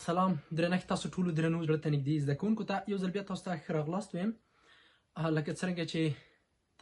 سلام درنښت تاسو ټولو درنو زړه ته نږدې زده کوونکو ته یو ځل بیا تاسو ته ښه راغلاست وایم. لکه څرنګه چې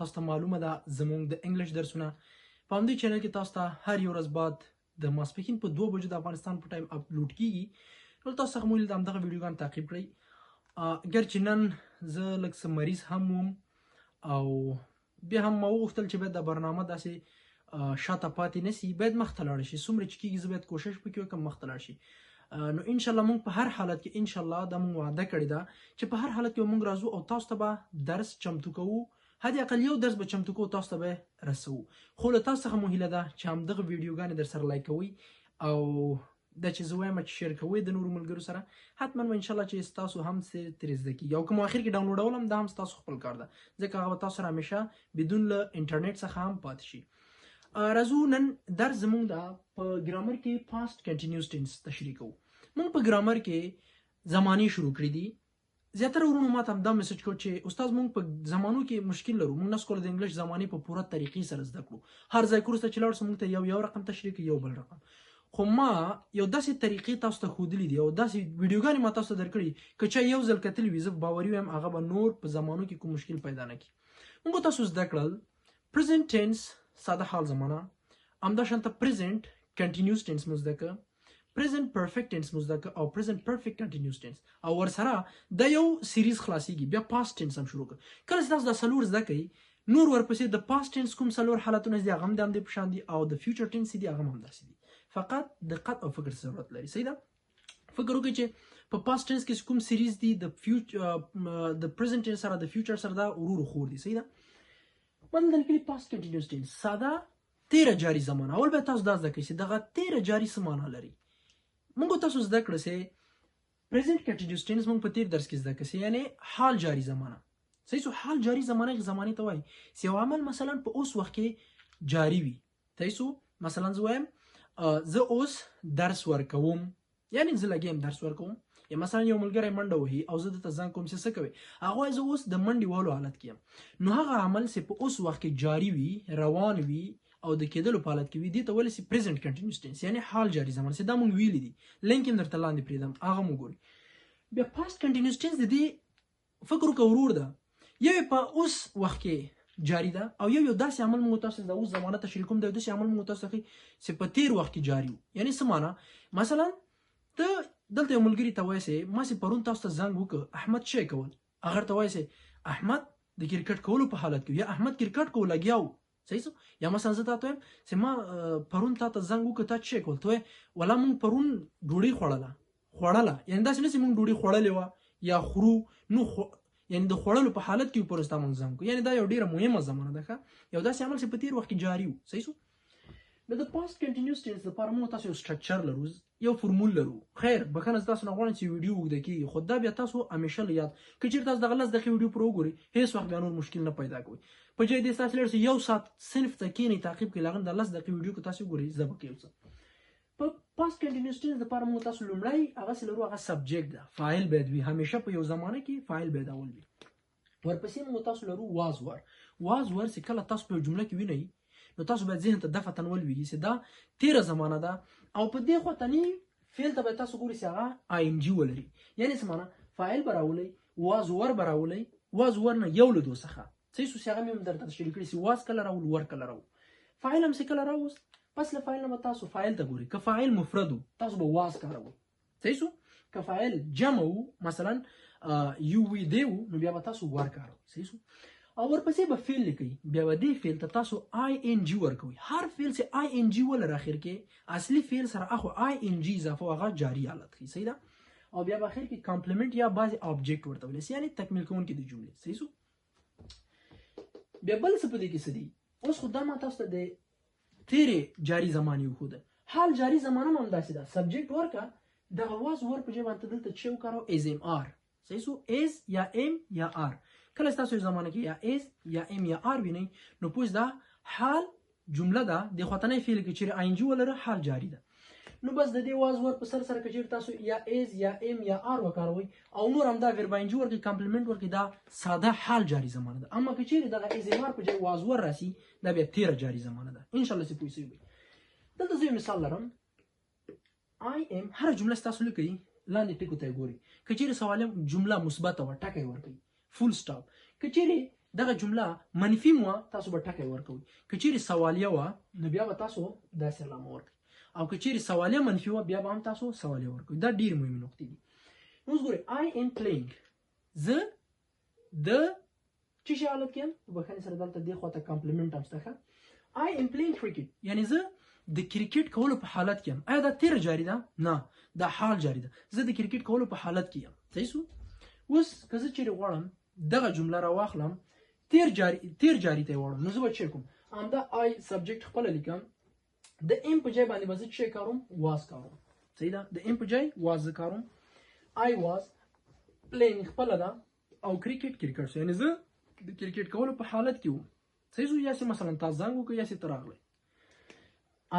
تاسو ته معلومه ده زموږ د انګلیش درسونه په همدې چینل کې تاسو ته هر یو ورځ بعد د ماسپښین په 2 بجو د افغانستان په ټایم اپلوډ کیږي. نو تاسو څخه مو ویل د همدغه ویډیوګان تعقیب کړئ. اګر چې نن زه لږ څه مریض هم وم او بیا هم ما وغوښتل چې باید د برنامه داسې شاته پاتې نه سي، باید مخته لاړ شي. څومره چې کیږي زه باید کوشش پکې وکړم مخته لاړ شي. نو ان شاء الله موږ په هر حالت کې ان شاء الله دا موږ وعده کړی ده چې په هر حالت کې موږ راځو او تاسو ته به درس چمتو کوو. حد اقل یو درس به چمتو کوو، تاسو ته به رسوو. خو له تاسو څخه مو هیله ده چې همدغه ویډیوګانې در سره لایک کوئ او دا چې زه وایم چې شیر کوئ د نورو ملګرو سره. حتما ان شاء الله چې تاسو هم ترې زده کیږي او کوم اخر کې ډاونلوډول هم دا هم تاسو خپل کار ده، ځکه هغه تاسو سره همیشه بدون له انټرنیټ څخه هم پاتې شي. راځو نن درس زموږ د په ګرامر کې پاست کنټینیوس ټینس تشریح کوو. موږ په ګرامر کې زمانې شروع کړې دي. زیاتره ورونو ماته هم دا میسج کوي چې استاد موږ په زمانو کې مشکل لرو، موږ نسو کولی د انګلیش زمانې په پوره طریقې سره زده کړو. هر ځای کورس ته چې لاړ سو موږ ته یو رقم تشریح کوي، یو بل رقم. خو ما یو داسې طریقې تاسو ته ښودلې دي او داسې ویډیوګانې ما تاسو ته درکړي که چا یو ځل کتلي وي زه باوري وایم هغه به نور په زمانو کې کوم مشکل پیدا نه کړي. موږ تاسو زده کړل پریزنټ ټینس ساده حال زمانه، همداشانته پریزنټ کنټینیوس ټینس مو زده کړه، پریزنٹ پرفیکٹ ټینس مو زده کړه او پریزنٹ پرفیکٹ کنټینیوس ټینس، او ورسره د یو سیریز خلاصیږي. بیا پاست ټینس هم شروع کړه. کله چې تاسو دا څلور زده کوئ نور ورپسې د پاست ټینس کوم څلور حالتونه دي هغه هم د همدې په شان دي او د فیوچر ټینس دي هغه هم همداسې دي. فقط دقت او فکر ضرورت لري. صحیح ده؟ فکر وکړئ چې په پاست ټینس کې کوم سیریز دي د پریزنٹ ټینس سره د فیوچر سره دا ورو خور دي. صحیح ده؟ بدل کړي پاست کنټینیوس ټینس ساده تیره جاری زمانه. اول به تاسو دا زده کوئ چې دغه تیره جاری څه معنا لري. موږ تاسو زده کړه چې پریزنٹ کنټینیوس ټینس موږ په تیر درس کې زده کړه یعنی حال جاری زمانه. صحیح سو حال جاری زمانه زمانه ته وایي چې یو عمل مثلا په اوس وخت کې جاری وي. صحیح سو مثلا زه وایم زه اوس درس ورکوم، یعنی زه لګیم درس ورکوم. یا مثلا یو ملګری منډه وهي او زه دته ځان کوم څه کوي هغه زه اوس د منډې وهلو حالت کې یم، نو هغه عمل چې په اوس وخت کې جاری وي، روان وي او د کېدلو په حالت کې وي، دې ته ویل شي پریزنټ کنټینیوس ټینس یعنی حال جاری زمانه. چې دا موږ ویلي دي، لینک هم درته لاندې پرېږدم هغه مو ګورئ. بیا پاست کنټینیوس ټینس د دې فکر وکړه ورور ده، یو په اوس وخت کې جاری ده او یو داسې عمل موږ تاسو د اوس زمانه تشریح کوم، د داسې عمل موږ تاسو چې په تیر وخت کې جاری وو. یعنی څه معنا؟ مثلا ته دلته یو ملګري ته وایې چې ما چې پرون تاسو ته زنګ وکړ احمد څه کول، هغه ته وایې چې احمد د کرکټ کولو په حالت کې، یا احمد کرکټ کول لګیا و. صحیح سو؟ یا مثلا زه تاسو وایم چې ما پرون تا ته زنګ وکړ تا څه کول، ته ولا مونږ پرون ډوډۍ خوړله، یعنی داسې نه چې مونږ ډوډۍ خوړلې وه یا خورو، نو یعنی د خوړلو په حالت کې پرستا مونږ زنګ وکړو. یعنی دا یو ډیره مهمه زمانه ده، یو داسې عمل چې په تیر وخت کې جاری وو. صحیح سو؟ د پاست کنټینیوس ټینس لپاره موږ تاسو یو سټرکچر لرو، یو فرمول لرو. خیر بخنه تاسو نه غواړم چې ویډیو وګورئ کیږي، خو دا بیا تاسو همیشه یاد که چیرته تاسو دغه 10 دقیقې ویډیو پر وګورئ هیڅ وخت بیا نور مشکل نه پیدا کوئ. په ځای دې تاسو لرسه یو ساعت صنف ته کینی تعقیب کوي، لغن د 10 دقیقې ویډیو کو تاسو وګورئ زده پکې وڅ. په پاست کنټینیوس ټینس لپاره موږ تاسو لومړی هغه سره هغه سبجیکټ ده، فاعل باید وي، همیشه په یو زمانه کې فاعل باید اول وي. ورپسې موږ تاسو لرو واز ور. واز ور چې کله تاسو په جمله کې وینئ نو تاسو باید ذهن ته دفعه ولوي چې دا تیره زمانه ده او په دې خوا تنی فعل ته باید تاسو ګورئ چې هغه آی ان جی ولري. یعنی څه معنا؟ فاعل براولئ، واز ور براولئ، واز ور نه یو له دوه څخه. صحیح سو؟ هغه مې درته تشریح کړی چې واز کله راول، ور کله راول، فاعل هم څه کله راوست. پس له فاعل نه تاسو فاعل ته ګورئ، که فاعل مفرد تاسو به واز کاروئ. صحیح سو؟ که فاعل جمع مثلا یو وی دیو نو بیا به تاسو ور کاروئ. صحیح سو؟ او ورپسې به فعل لیکئ، بیا به دې فعل ته تاسو آی ان جی ورکوئ. هر فعل چې آی ان جی ولر اخر کې اصلي فعل سره اخو آی ان جی اضافه هغه جاری حالت کوي. صحیح ده؟ او بیا به اخر کې کمپلیمنٹ یا بعض آبجیکټ ورته ویل یعنی تکمیل کوونکي د جملې. صحیح سو؟ بیا بل څه په دې کې څه دي؟ اوس خو دا ما تاسو ته د تیرې جاری زمانې وښوده. حال جاری زمانه هم همداسې ده، سبجیکټ ورکړه دغه واز ور په ځای باندې دلته چې وکاروه از ام آر. صحیح سو؟ از یا ام یا آر. کله تاسو زمانه کې یا از یا ام یا آر وینئ نو پوه دا حال جمله ده، د خواطنۍ فعل کې چې آی ان جی ولره حال جاری ده. نو بس د دې واز ور په سر سره کې تاسو یا از یا ام یا آر وکاروئ او نور هم دا ورب ان جی ورکې کمپلیمنٹ ورکې دا ساده حال جاری زمانه ده. اما که چیرې دغه از ام آر په ځای واز ور راسي دا بیا تیره جاری زمانه ده. ان شاء الله چې پوه شئ. دلته زه مثال لرم. I am هر جمله تاسو لیکئ لاندې ټکو ته ګوري. که چیرې سوالیه جمله مثبته وه ټکی ورکوي فول سټاپ. که چیرې دغه جمله منفي وه تاسو به ټکی ورکوئ. که چیرې سوالیه وه نو بیا به تاسو داسې علامه ورکوئ، او که چیرې سوالیه منفي وه بیا به هم تاسو سوالیه ورکوئ. دا ډېرې مهمې نقطې دي. اوس ګورئ I am playing، زه د څه شي حالت کې یم؟ په بښنې سره دلته دې خواته کمپلیمنټ هم شته. I am playing cricket، یعنې زه د کرکټ کولو په حالت کې یم. آیا دا تیر جاری ده؟ نه، دا حال جاری ده. زه د کرکټ کولو په حالت کې یم. صحیح شو؟ اوس که زه چیرې غواړم دغه جمله راواخلم تیر جاری ته یې واړم، نو زه به څه کوم؟ همدا I سبجیکټ خپله لیکم، د ام په ځای باندې به زه څه کاروم؟ واز کاروم. صحیح ده؟ د ام په ځای واز زه کاروم. I was playing خپله ده او کرکټ شو، یعنې زه د کرکټ کولو په حالت کې وم. صحیح شو؟ یاسې مثلا تاسو زنګ وکړئ، یاسې ته راغلی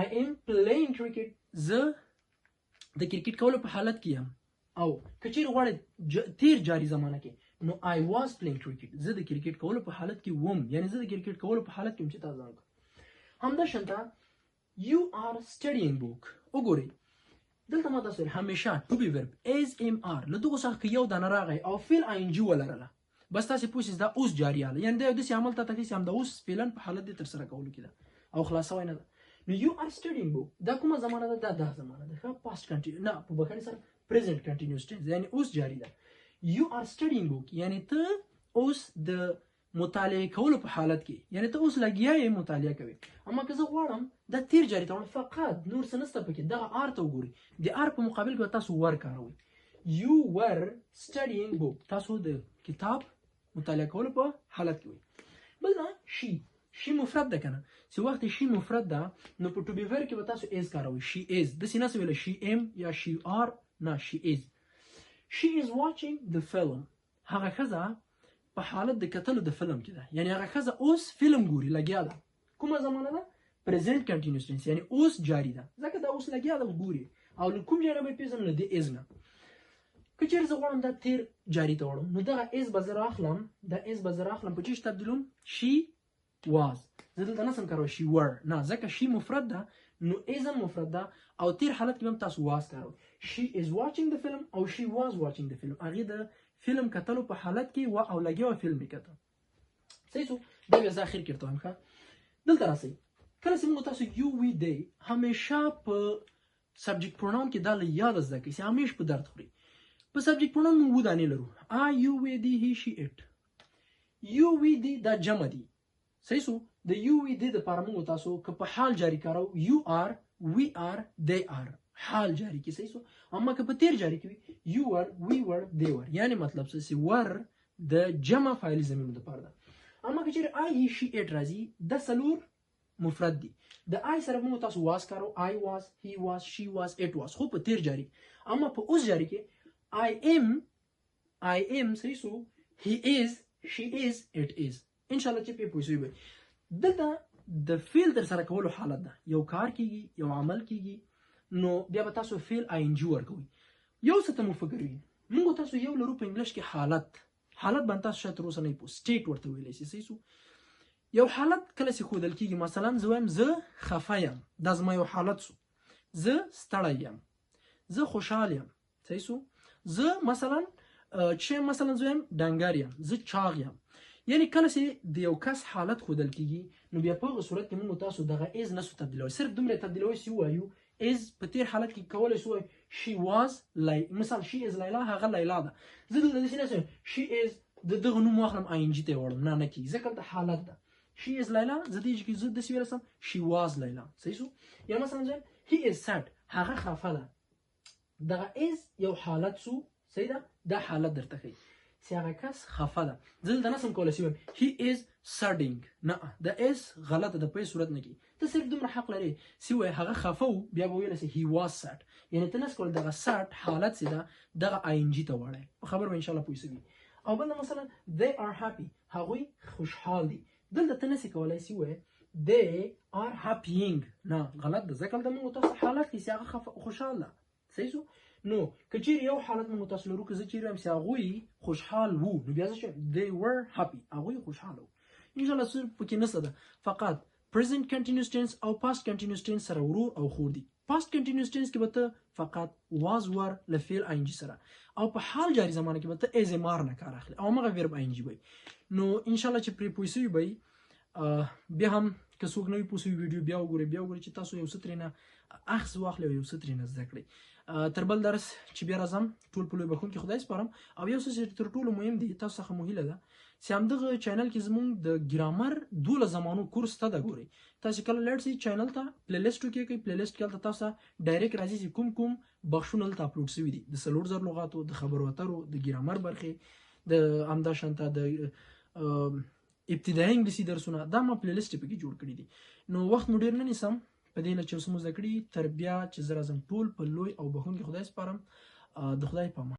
I am playing cricket، زه د کرکټ کولو په حالت کې یم. او که چیرې غواړئ تیر جاري زمانه کې نو I was playing cricket، زه د کرکټ کولو په حالت کې وم، یعنې زه د کرکټ کولو په حالت کې وم چې تاسو ځان. همداشانته you are studying book. وګورئ دلته ما تاسو همیشه to be verb as am are له دغو څخه که یو دانه راغی او فعل ing ولرله بس تاسې پوه شئ دا اوس جاري حاله، یعنې دا یو داسې عمل ته تکلیف چې همدا اوس فعلا په حالت دې ترسره کولو کې ده او خلاصوی نه ده. نو you are studying book دا کومه زمانه ده؟ دا زمانه ده. ښه past continuous نه په بښنې سره present continuous tense، یعنې اوس جاري ده. you are studying book یعنې ته اوس د مطالعه کولو په حالت کې، یعنې ته اوس لګیا یې مطالعه کوي. اما که زه غواړم دا تیر جاري ته وړم فقط نور څه نشته پکې، دغه آر ته وګورئ، د آر په مقابل کې به تاسو ور کاروئ. you were studying book، تاسو د کتاب مطالعه کولو په حالت کې وئ. بل دا شي مفرد ده که نه؟ چې وخت شي مفرد ده نو په to be verb کې به تاسو is کاروئ. she is، داسې نشئ ویلی she am یا she are، نه she is. she is watching the film، هغه ښځه په حالت د کتلو د فلم کې ده، یعنې هغه ښځه اوس فلم ګوري، لګیا ده. کومه زمانه ده؟ present continuous tense، یعنې اوس جاري ده، ځکه دا اوس لګیا ده ګوري. او له کوم ځای نه به یې پېژنم؟ له دې is نه. که چیرې زه غواړم دا تیر جاري ته وړم نو دغه is به زه راخلم، دا is به زه راخلم په چی تبدیلوم؟ she was. زه دلته نسم کاروی she were، نه، ځکه she مفرد ده نو is هم مفرد ده او تیر حالت کې هم تاسو was کاروئ. she is watching the film او she was watching the film، هغې د فلم کتلو په حالت کې و او لګیا وه فلم یې کته. صحیح شو؟ دا بیا زه اخر کې درته وایم. ښه دلته راسئ، کله چې موږ تاسو you we they همیشه په سبجیکټ پروناون کې دا له یاده زده کوئ چې همیش په درد خوري. په سبجیکټ پروناون موږ اووه دانې لرو، I you we they he she it. you we they دا جمع دي. صحیح شو؟ د you we they دپاره موږ تاسو که په حال جاري کارو you are we are they are، حال جاری کی. صحیح شو؟ اما که په تیر جاری کی you were we were they were، یعنی مطلب څه چې ور د جمع فاعل زمینو د پاره ده. اما که چیرې I he she it راځي د څلور مفرد دي، د I سره موږ تاسو واس کارو I was he was she was it was، خو په تیر جاری. اما په اوس جاری کې I am صحیح شو؟ he is she is it is. ان شاء الله چې په پوښتنه وي دلته د فعل در سره کولو حالت ده، یو کار کیږي یو عمل کیږي نو بیا به تاسو فعل ing ورکوئ. یو څه ته مو فکر وي موږ تاسو یو لرو په انګلیش کې حالت باندې تاسو شاید تر اوسه نه پوه سټیټ ورته ویلی شي. صحیح شو؟ یو حالت کله چې ښودل کیږي مثلا زه وایم زه خفه یم، دا زما یو حالت شو. زه ستړی یم، زه خوشحال یم. صحیح شو؟ زه مثلا زه وایم ډنګر یم، زه چاغ یم. یعنی کله چې د یو کس حالت ښودل کیږي نو بیا په هغه صورت کې موږ تاسو دغه is نسو تبدیلوی، صرف دومره تبدیلوی چې ووایو is په تیر حالت کې کولی شو she was مثال she is لیلا، هغه لیلا ده. زه دلته داسې نه وایم she is د دغه نوم واخلم ing ته یې وړم، نه کېږي ځکه د حالت ده. she is لیلا زه دې کې زه داسې ویلی سم she was لیلا. صحیح شو؟ یا مثلا زه he is sad، هغه خفه ده. دغه is یو حالت شو. صحیح ده؟ دا حالت درته ښیي چې هغه کس خفه ده. زه دلته نسم کولی چې وایم he is sudding، نه د is غلطه ده، په صورت نه کې ته صرف دومره حق لرې چې وایې هغه خفه و بیا به ویلی چې he was sad، یعنې ته نس کولی دغه sad حالت چې ده دغه ing ته واړی. په خبر به انشاءالله پوه شوي. او بل مثلا they are happy، هغوی خوشحال دي. دلته ته نسې کولی چې وایې they are happying، نه غلط ده ځکه دلته موږ تاسو حالت کې چې هغه خوشحال ده. صحیح شو؟ نو که چیرې یو حالت موږ تاسو لرو که زه چیرې وایم چې هغوی خوشحال وو نو بیا زه چې they were happy، هغوی خوشحاله وو. انشاءالله څه پکې نشته ده، فقط present continuous tense او past continuous tense سره ورور او خور دي. پاست کنټینیوس ټینس کې به ته فقط واز ور له فعل آی ان جی سره او په حال جاری زمانه کې به ته از مار نه کار اخلي او هغه ورب آی ان جی وي نو ان شاء الله چې پری پوي سوي وي بیا هم که څوک نوی پوسوي ویډیو بیا وګورئ چې تاسو یو څه ترېنه اخذ واخلئ او یو څه ترېنه زده کړئ تر بل درس چې بیا راځم ټول په لوی بخښونکي خدای سپارم او یو څه چې تر ټولو مهم دی تاسو څخه مو هیله ده چې همدغه چینل کې زموږ د ګرامر 12 زمانو کورس ته ده ګورئ تاسو کله لاړ شئ چینل ته پلی لیسټ وکړئ پلی لیسټ کې هلته تاسو ډایرکټ راځي چې کوم بخښونه هلته اپلوډ شوي دي د 4000 لغاتو د خبرو اترو د ګرامر برخې د همدا شانته د ابتدایي انګلیسي درسونه دا ما پلی لیسټ پکې جوړ کړي دي نو وخت مو ډیر نه نیسم په دې نه چې اوس مو زده کړي تر بیا چې زه راځم ټول په لوی او بخښونکي خدای سپارم د خدای په امان